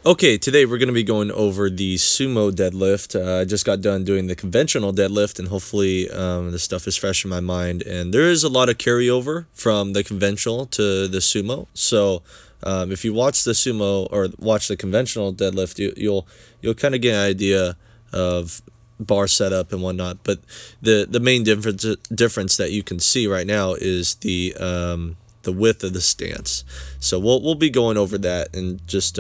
Okay, today we're going to be going over the sumo deadlift. I just got done doing the conventional deadlift, and hopefully this stuff is fresh in my mind. And there is a lot of carryover from the conventional to the sumo. So if you watch the sumo or watch the conventional deadlift, you'll kind of get an idea of bar setup and whatnot. But the main difference that you can see right now is the width of the stance. So we'll be going over that and just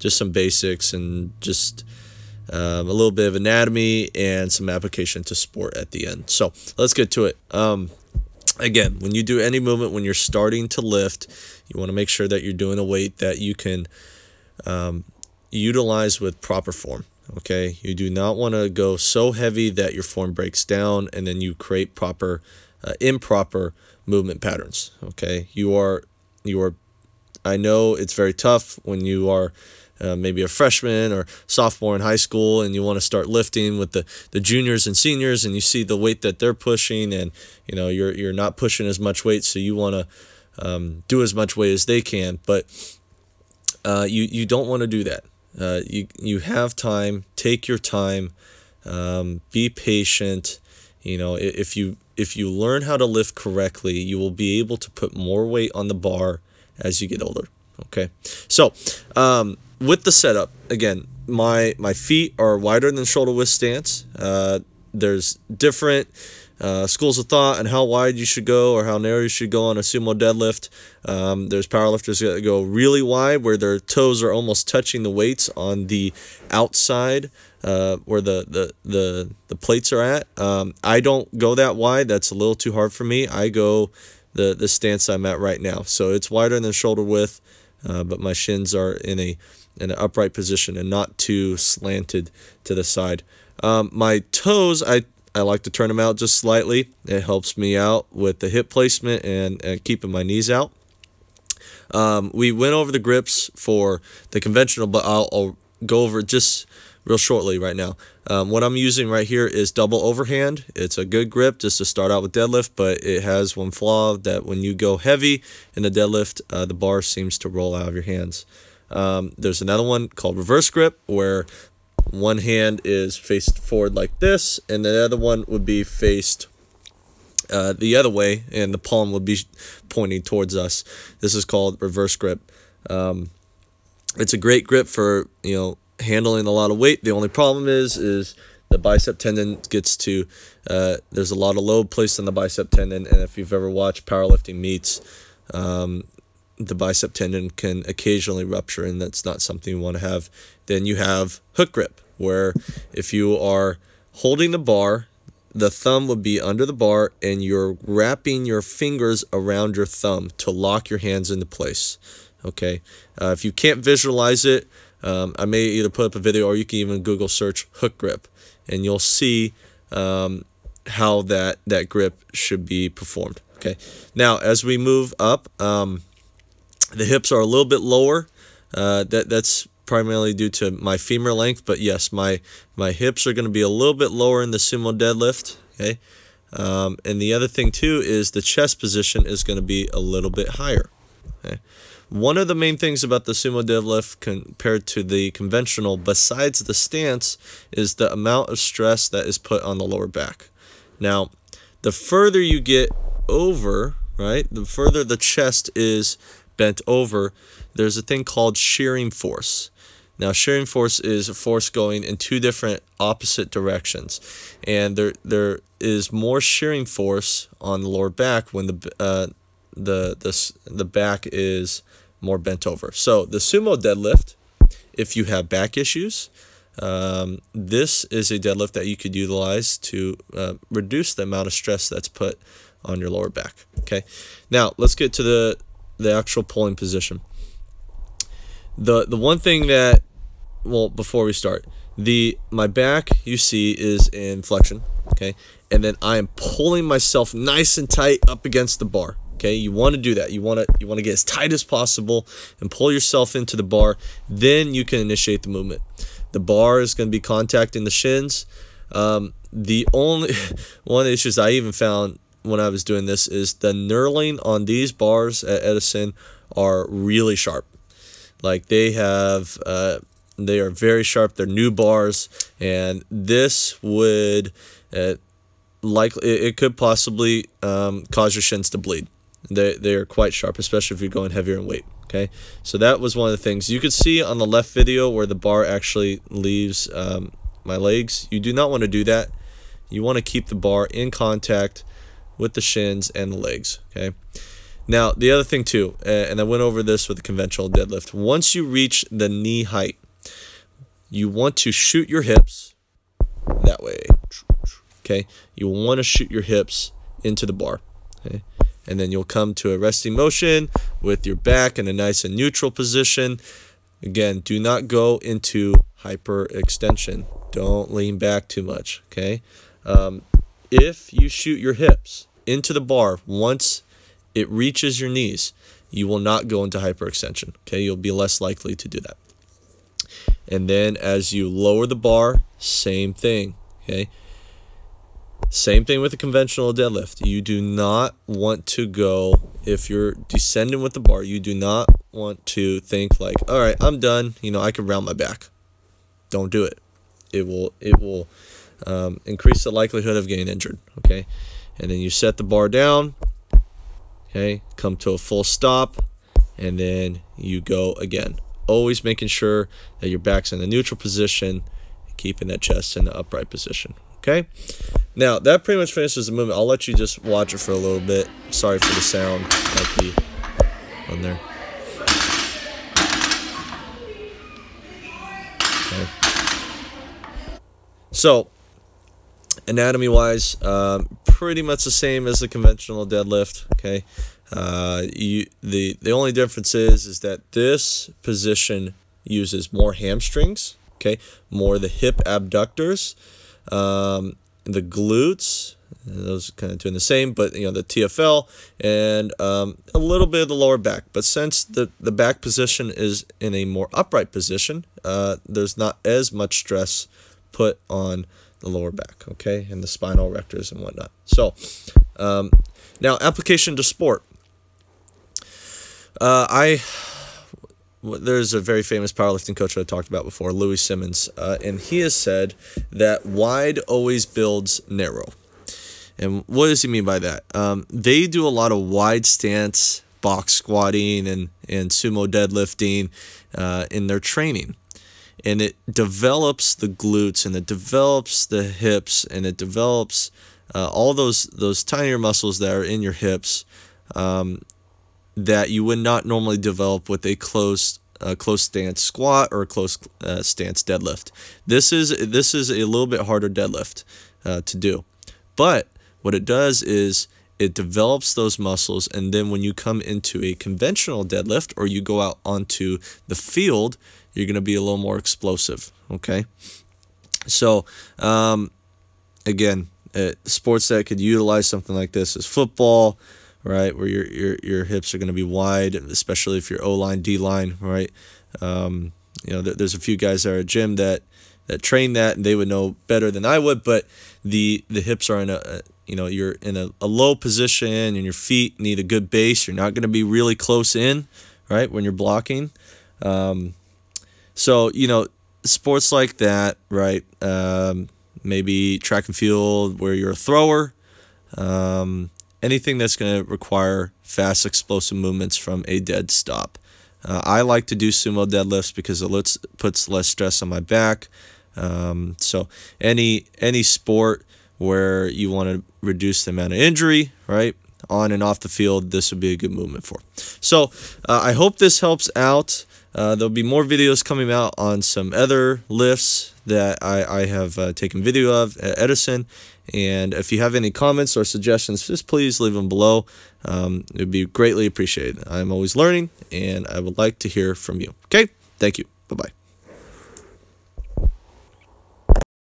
some basics and just a little bit of anatomy and some application to sport at the end. So let's get to it. Again, when you do any movement, when you're starting to lift, you want to make sure that you're doing a weight that you can utilize with proper form. Okay, you do not want to go so heavy that your form breaks down and then you create improper movement patterns. Okay, you are. I know it's very tough when you are maybe a freshman or sophomore in high school and you want to start lifting with the juniors and seniors, and you see the weight that they're pushing, and you're not pushing as much weight, so you want to do as much weight as they can, but you don't want to do that. You have time. Take your time. Be patient. If you learn how to lift correctly, you will be able to put more weight on the bar as you get older. Okay, so with the setup, again, my feet are wider than shoulder width stance. There's different schools of thought on how wide you should go or how narrow you should go on a sumo deadlift. There's powerlifters that go really wide where their toes are almost touching the weights on the outside where the plates are at. I don't go that wide. That's a little too hard for me. I go the stance I'm at right now. So it's wider than shoulder width, but my shins are in an upright position and not too slanted to the side. My toes, I like to turn them out just slightly. It helps me out with the hip placement and keeping my knees out. We went over the grips for the conventional, but I'll go over it just real shortly right now. What I'm using right here is double overhand. It's a good grip just to start out with deadlift, but it has one flaw that when you go heavy in the deadlift, the bar seems to roll out of your hands. There's another one called reverse grip, where one hand is faced forward like this, and the other one would be faced the other way, and the palm would be pointing towards us. This is called reverse grip. It's a great grip for handling a lot of weight. The only problem is the bicep tendon gets to there's a lot of load placed on the bicep tendon, and if you've ever watched powerlifting meets, the bicep tendon can occasionally rupture, and that's not something you want to have. Then you have hook grip, where if you are holding the bar, the thumb would be under the bar, and you're wrapping your fingers around your thumb to lock your hands into place. Okay, if you can't visualize it, I may either put up a video or you can even Google search hook grip, and you'll see how that grip should be performed. Okay, now as we move up, the hips are a little bit lower. That's primarily due to my femur length, but yes, my hips are going to be a little bit lower in the sumo deadlift. Okay, and the other thing too is the chest position is going to be a little bit higher. Okay. One of the main things about the sumo deadlift compared to the conventional, besides the stance, is the amount of stress that is put on the lower back. Now, the further you get over, right, the further the chest is bent over, there's a thing called shearing force. Now, shearing force is a force going in two different opposite directions, and there is more shearing force on the lower back when the back is more bent over. So the sumo deadlift, if you have back issues, this is a deadlift that you could utilize to reduce the amount of stress that's put on your lower back. Okay, now let's get to the actual pulling position. The one thing that, well, before we start, my back, you see, is in flexion. Okay, and then I am pulling myself nice and tight up against the bar. Okay, you want to do that. You want to get as tight as possible and pull yourself into the bar. Then you can initiate the movement. The bar is going to be contacting the shins. The only one of the issues I even found when I was doing this is the knurling on these bars at Edison are really sharp. Like they are very sharp. They're new bars, and this would likely, it could possibly cause your shins to bleed. They are quite sharp, especially if you're going heavier in weight. Okay, so that was one of the things you could see on the left video where the bar actually leaves my legs. You do not want to do that. You want to keep the bar in contact with the shins and the legs. Okay. Now the other thing too, and I went over this with the conventional deadlift. Once you reach the knee height, you want to shoot your hips that way. Okay, you want to shoot your hips into the bar. Okay, and then you'll come to a resting motion with your back in a nice and neutral position. Again, do not go into hyperextension. Don't lean back too much. Okay, if you shoot your hips into the bar once it reaches your knees, you will not go into hyperextension. Okay, you'll be less likely to do that. And then as you lower the bar, same thing. Okay, same thing with the conventional deadlift. You do not want to go, if you're descending with the bar, you do not want to think like, all right, I'm done. You know, I can round my back. Don't do it. It will increase the likelihood of getting injured. Okay, and then you set the bar down. Okay, come to a full stop, and then you go again. Always making sure that your back's in the neutral position, keeping that chest in the upright position. Okay, now that pretty much finishes the movement. I'll let you just watch it for a little bit. Sorry for the sound might be on there. Okay. So anatomy wise, pretty much the same as the conventional deadlift. Okay, the only difference is that this position uses more hamstrings. Okay, more the hip abductors, the glutes. Those are kind of doing the same, but you know, the TFL and a little bit of the lower back. But since the back position is in a more upright position, there's not as much stress put on the lower back, okay, and the spinal erectors and whatnot. So now application to sport. There's a very famous powerlifting coach that I talked about before, Louis Simmons, and he has said that wide always builds narrow. And what does he mean by that? They do a lot of wide stance, box squatting, and sumo deadlifting in their training. And it develops the glutes, and it develops the hips, and it develops all those tinier muscles that are in your hips that you would not normally develop with a close stance squat or a close stance deadlift. This is a little bit harder deadlift to do, but what it does is it develops those muscles, and then when you come into a conventional deadlift or you go out onto the field, you're going to be a little more explosive. Okay, so again, sports that could utilize something like this is football, right, where your hips are going to be wide, especially if you're O-line, D-line, right? You know, there's a few guys that are at gym that train that, and they would know better than I would, but the hips are in a, you know, you're in a low position, and your feet need a good base. You're not going to be really close in, right, when you're blocking. So, you know, sports like that, right, maybe track and field where you're a thrower, anything that's going to require fast, explosive movements from a dead stop. I like to do sumo deadlifts because it puts less stress on my back. So any sport where you want to reduce the amount of injury, right, on and off the field, this would be a good movement for. So I hope this helps out. There'll be more videos coming out on some other lifts that I have taken video of at Edison. And if you have any comments or suggestions, just please leave them below. It would be greatly appreciated. I'm always learning, and I would like to hear from you. Okay? Thank you. Bye-bye.